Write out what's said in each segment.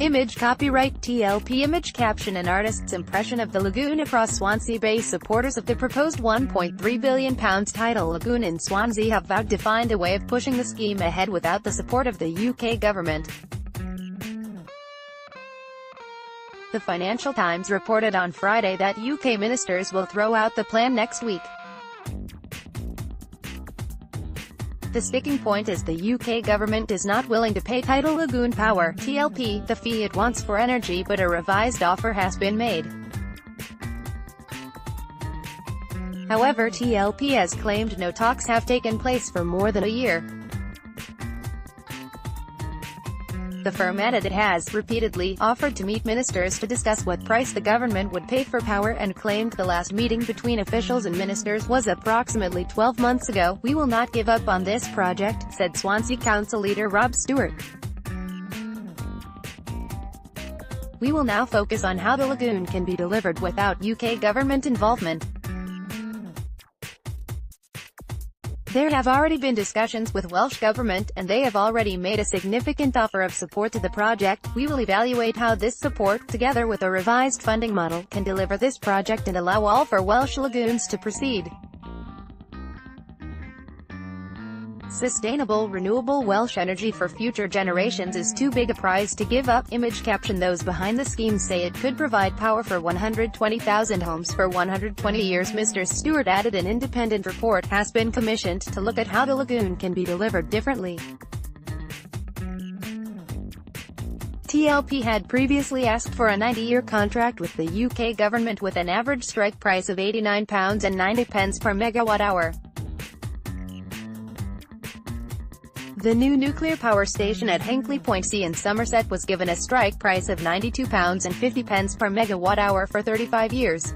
Image copyright TLP. Image caption and artist's impression of the lagoon across Swansea Bay. Supporters of the proposed £1.3 billion tidal lagoon in Swansea have vowed to find a way of pushing the scheme ahead without the support of the UK government. The Financial Times reported on Friday that UK ministers will throw out the plan next week. The sticking point is the UK government is not willing to pay Tidal Lagoon Power (TLP) the fee it wants for energy, but a revised offer has been made. However, TLP has claimed no talks have taken place for more than a year. The firm added it has repeatedly offered to meet ministers to discuss what price the government would pay for power, and claimed the last meeting between officials and ministers was approximately 12 months ago. "We will not give up on this project," said Swansea Council leader Rob Stewart. "We will now focus on how the lagoon can be delivered without UK government involvement. There have already been discussions with Welsh Government, and they have already made a significant offer of support to the project. We will evaluate how this support, together with a revised funding model, can deliver this project and allow all 4 Welsh lagoons to proceed." Sustainable, renewable Welsh energy for future generations is too big a prize to give up. Image caption. Those behind the scheme say it could provide power for 120,000 homes for 120 years. Mr. Stewart added an independent report has been commissioned to look at how the lagoon can be delivered differently. TLP had previously asked for a 90-year contract with the UK government with an average strike price of £89.90 per megawatt-hour. The new nuclear power station at Hinkley Point C in Somerset was given a strike price of £92.50 per megawatt-hour for 35 years.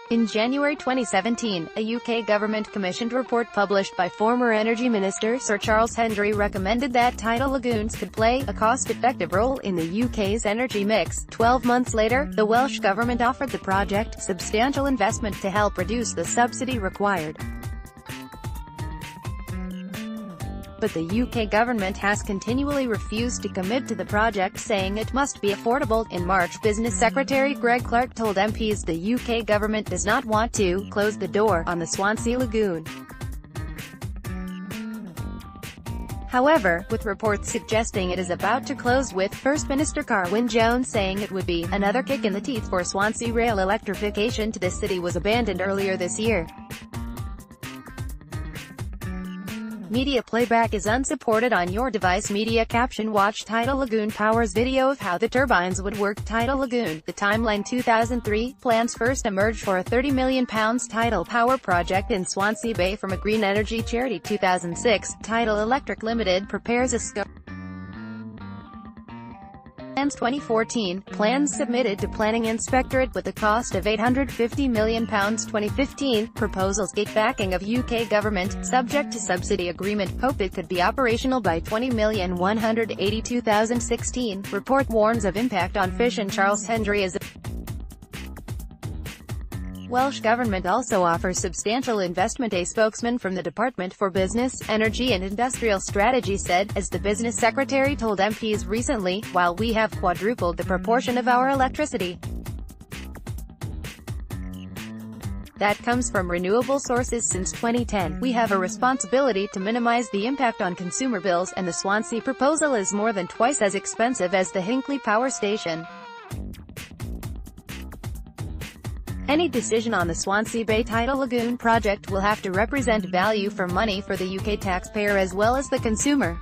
In January 2017, a UK government-commissioned report published by former Energy Minister Sir Charles Hendry recommended that tidal lagoons could play a cost-effective role in the UK's energy mix. 12 months later, the Welsh government offered the project substantial investment to help reduce the subsidy required. But the UK government has continually refused to commit to the project, saying it must be affordable. In March, Business Secretary Greg Clark told MPs the UK government does not want to close the door on the Swansea Lagoon. However, with reports suggesting it is about to close, with First Minister Carwyn Jones saying it would be another kick in the teeth for Swansea rail electrification to the city was abandoned earlier this year. Media playback is unsupported on your device. Media caption. Watch Tidal Lagoon Power's video of how the turbines would work. Tidal Lagoon. The timeline. 2003, plans first emerged for a £30 million tidal power project in Swansea Bay from a green energy charity. 2006, Tidal Electric Limited prepares a scope. Plans. 2014, plans submitted to Planning Inspectorate with a cost of £850 million. 2015, proposals get backing of UK government, subject to subsidy agreement. Hope it could be operational by 20,182,016. Report warns of impact on fish and Charles Hendry as Welsh Government also offers substantial investment. A spokesman from the Department for Business, Energy and Industrial Strategy said, as the Business Secretary told MPs recently, while we have quadrupled the proportion of our electricity that comes from renewable sources since 2010, we have a responsibility to minimize the impact on consumer bills, and the Swansea proposal is more than twice as expensive as the Hinkley Power Station. Any decision on the Swansea Bay Tidal Lagoon project will have to represent value for money for the UK taxpayer as well as the consumer.